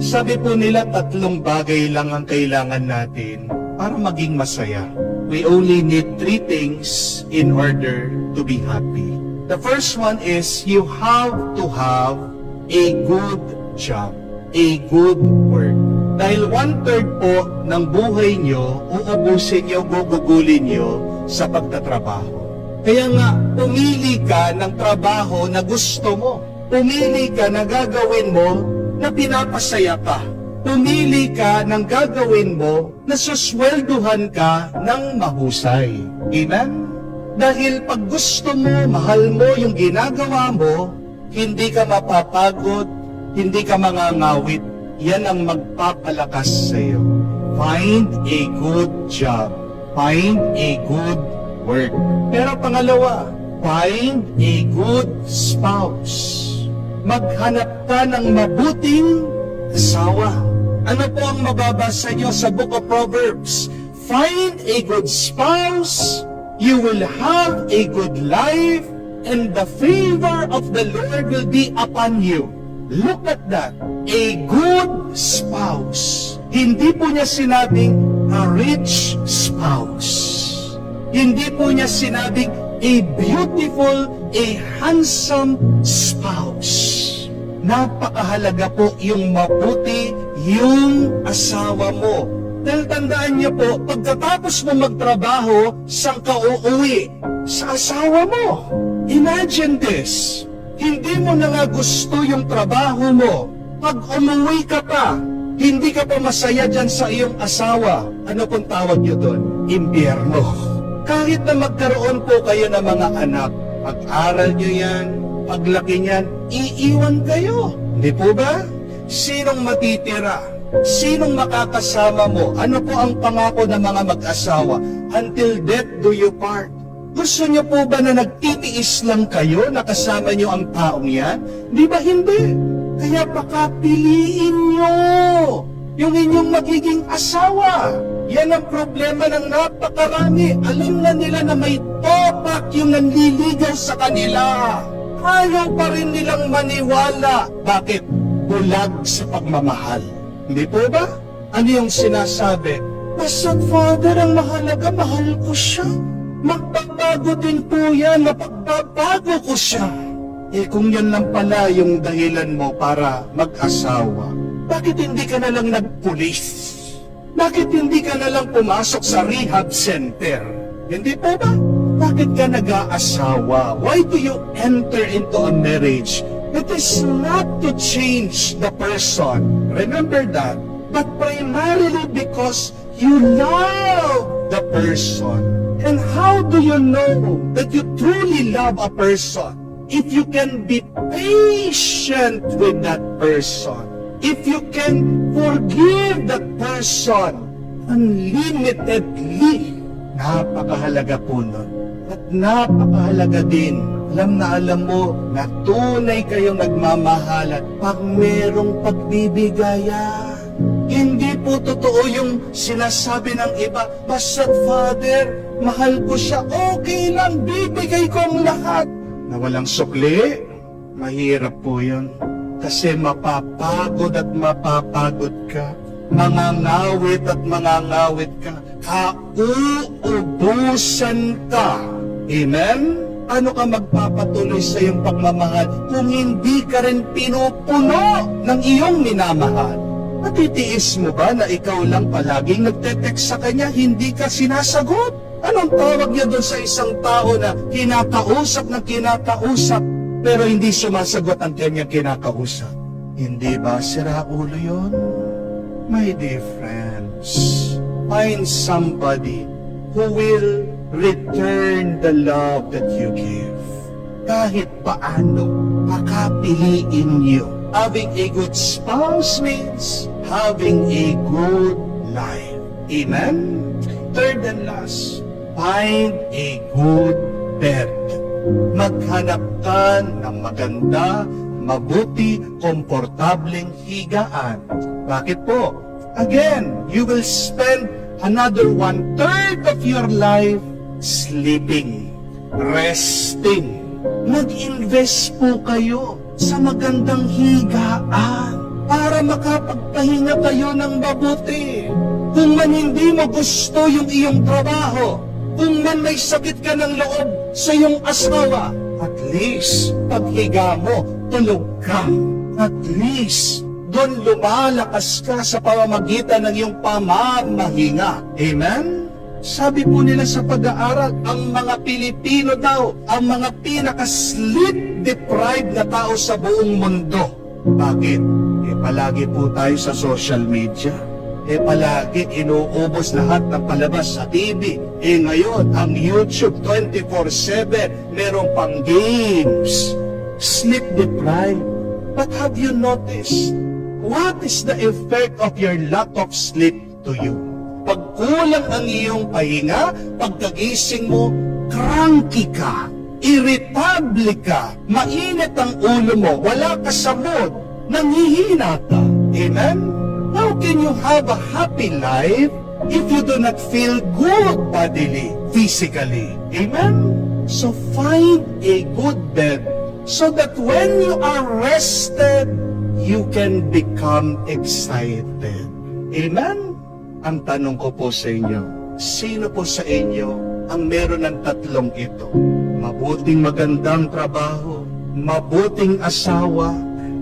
Sabi po nila, 3 bagay lang ang kailangan natin para maging masaya. We only need 3 things in order to be happy. The first one is you have to have a good job, a good work. Dahil 1/3 po ng buhay nyo, uubusin nyo, gugugulin nyo sa pagtatrabaho. Kaya nga, pumili ka ng trabaho na gusto mo. Pumili ka na gagawin mo na pinapasaya ka. Pumili ka ng gagawin mo na suswelduhan ka ng mahusay. Amen? Dahil pag gusto mo, mahal mo yung ginagawa mo, hindi ka mapapagod, hindi ka mangangawit. Yan ang magpapalakas sa iyo. Find a good job. Find a good work. Pero pangalawa, find a good spouse. Maghanap ka ng mabuting asawa. Ano po ang mababasa nyo sa Book of Proverbs? Find a good spouse, you will have a good life, and the favor of the Lord will be upon you. Look at that. A good spouse. Hindi po niya sinabing a rich spouse. Hindi po niya sinabing a beautiful, a handsome spouse. Napakahalaga po yung mabuti yung asawa mo. Dahil tandaan niyo po, pagkatapos mo magtrabaho, saan ka uuwi? Sa asawa mo. Imagine this. Hindi mo na nga gusto yung trabaho mo. Pag umuwi ka pa, hindi ka pa masaya dyan sa iyong asawa. Ano pong tawag niyo doon? Impyerno. Kahit na magkaroon po kayo ng mga anak, pag-aral niyo yan, paglaki niyan, iiwan kayo. Hindi po ba? Sinong matitira? Sinong makakasama mo? Ano po ang pangako ng mga mag-asawa? Until death do you part. Gusto niyo po ba na nagtitiis lang kayo, nakasama niyo ang taong yan? Di ba hindi? Kaya pakapiliin niyo yung inyong magiging asawa. Yan ang problema ng napakarami. Alam na nila na may topak yung nanliligaw sa kanila. Ayaw pa rin nilang maniwala. Bakit? Bulag sa pagmamahal. Hindi po ba? Ano yung sinasabi? Basta Father, ang mahalaga, mahal ko siya. Magbabago din po yan, mapagbabago ko siya. Eh kung yan lang pala yung dahilan mo para mag-asawa, bakit hindi ka na lang nagpulis? Bakit hindi ka na lang pumasok sa rehab center? Hindi po ba? Bakit ka nag-aasawa? Why do you enter into a marriage? It is not to change the person. Remember that. But primarily because you love the person. And how do you know that you truly love a person? If you can be patient with that person. If you can forgive that person unlimitedly. Napakahalaga po nun. At napakahalaga din, alam mo na tunay kayong nagmamahalan pag merong pagbibigayan. Hindi po totoo yung sinasabi ng iba, basta Father, mahal ko siya, okay lang, bibigay ko ang lahat. Na walang sukli, mahirap po yun. Kasi mapapagod at mapapagod ka. Mangangawit at mangangawit ka. Kauubusan ka. Amen? Ano ka magpapatuloy sa iyong pagmamahal kung hindi ka rin pinupuno ng iyong minamahal? Matitiis mo ba na ikaw lang palaging nagte-text sa kanya, hindi ka sinasagot? Anong tawag niya doon sa isang tao na kinakausap ng kinakausap pero hindi sumasagot ang kanyang kinakausap? Hindi ba sira ulo yun? My dear friends, find somebody who will return the love that you give. Kahit paano, pakapiliin niyo. Having a good spouse means having a good life. Amen? Third and last, find a good bed. Maghanap ka ng maganda, mabuti, komportableng higaan. Bakit po? Again, you will spend another 1/3 of your life sleeping, resting. Mag-invest po kayo sa magandang higaan. para makapagpahinga kayo ng mabuti. Kung man hindi mo gusto yung iyong trabaho, kung man may sakit ka ng loob sa iyong asawa, at least, paghiga mo, tulog ka. At least, doon lumalakas ka sa pamamagitan ng iyong pamamahinga. Amen? Sabi po nila sa pag-aaral, ang mga Pilipino daw, ang mga pinaka-sleep deprived na tao sa buong mundo. Bakit? Palagi po tayo sa social media. Palagi inuubos lahat ng palabas sa TV. Ngayon, ang YouTube 24/7, merong pang games. Sleep deprived. But have you noticed, what is the effect of your lack of sleep to you? Pag kulang ang iyong pahinga, pagkagising mo, cranky ka, irritable ka, mainit ang ulo mo, wala ka sa mood, nanghihina ka. Amen? How can you have a happy life if you do not feel good bodily, physically? Amen? So find a good bed so that when you are rested, you can become excited. Amen? Ang tanong ko po sa inyo, sino po sa inyo ang meron ng tatlong ito? Mabuting magandang trabaho, mabuting asawa,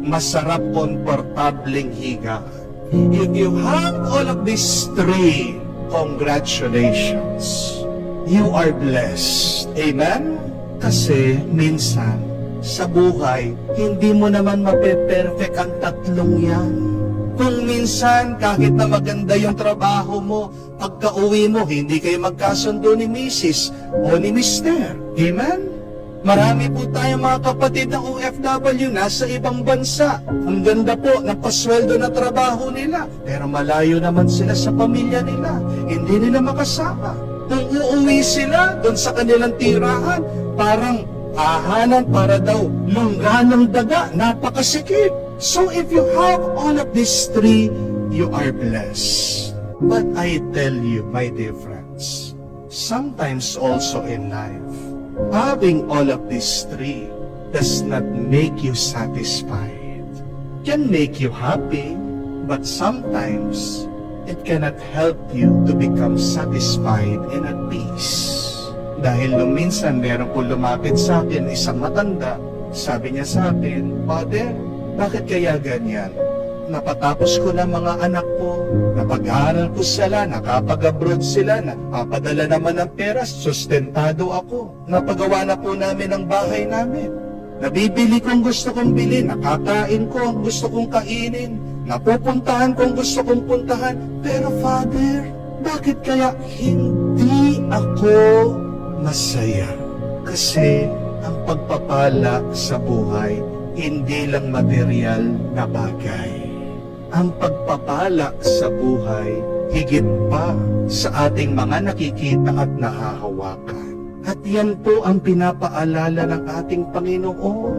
masarap komportableng higa. If you have all of these three, congratulations. You are blessed. Amen? Kasi minsan, sa buhay, hindi mo naman mape-perfect ang tatlong yan. Kung minsan, kahit na maganda yung trabaho mo, pagka-uwi mo, hindi kayo magkasundo ni Mrs. o ni Mr. Amen? Marami po tayong mga kapatid na OFW nasa ibang bansa. Ang ganda po ng pasweldo na trabaho nila. Pero malayo naman sila sa pamilya nila. Hindi nila makasama. Kung uuwi sila doon sa kanilang tirahan, parang ahanan para daw lungga ng daga. Napakasikip. So if you have all of these three, you are blessed. But I tell you, my dear friends, sometimes also in life, having all of these three does not make you satisfied. Can make you happy, but sometimes it cannot help you to become satisfied and at peace. Dahil nung minsan meron po lumapit sa akin isang matanda, sabi niya sa akin, Father, bakit kaya ganyan? Napatapos ko na mga anak ko, napag-aaral ko sila, nakapag-abroad sila, napapadala naman ng pera, sustentado ako. Napagawa na po namin ang bahay namin. Nabibili kong gusto kong bilhin, nakakain ko ang gusto kong kainin, napupuntahan kong gusto kong puntahan. Pero Father, bakit kaya hindi ako masaya? Kasi ang pagpapala sa buhay, hindi lang material na bagay. Ang pagpapala sa buhay, higit pa sa ating mga nakikita at nahahawakan. At yan po ang pinapaalala ng ating Panginoon.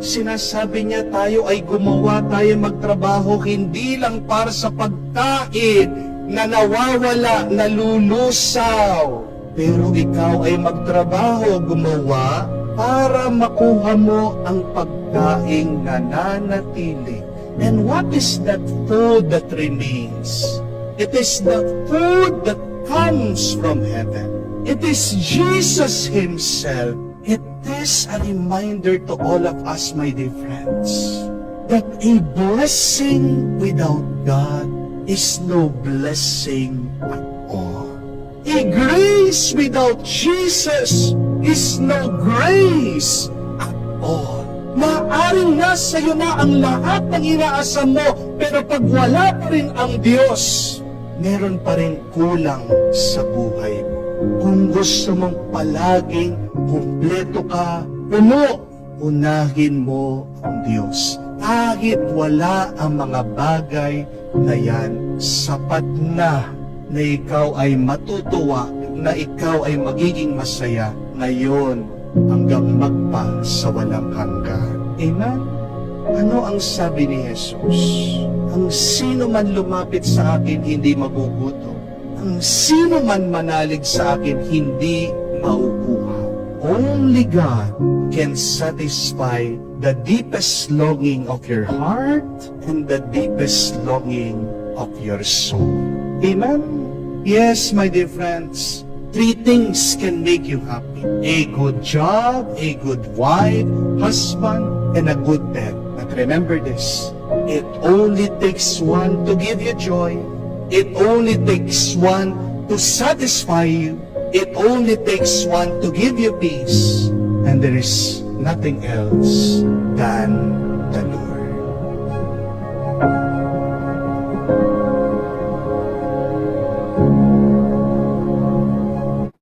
Sinasabi niya tayo ay gumawa, tayo magtrabaho, hindi lang para sa pagkain na nawawala, nalulusaw. Pero ikaw ay magtrabaho, gumawa, para makuha mo ang pagkaing nananatili. And what is that food that remains? It is the food that comes from heaven. It is Jesus Himself. It is a reminder to all of us, my dear friends, that a blessing without God is no blessing at all. A grace without Jesus is no grace at all. Maaring nasa iyo na ang lahat ng inaasam mo, pero pag wala pa rin ang Diyos, meron pa rin kulang sa buhay mo. Kung gusto mong palaging kumpleto ka, puno, unahin mo ang Diyos. Kahit wala ang mga bagay na yan, sapat na ikaw ay matutuwa, na ikaw ay magiging masaya ngayon hanggang magpa sa walang hanggan. Amen? Ano ang sabi ni Jesus? Ang sino man lumapit sa akin, hindi magugutom. Ang sino man manalig sa akin, hindi mauuhaw. only God can satisfy the deepest longing of your heart and the deepest longing of your soul. Amen? Yes, my dear friends, 3 things can make you happy. A good job, a good wife, husband, and a good pet. But remember this, it only takes one to give you joy. It only takes one to satisfy you. It only takes one to give you peace. And there is nothing else than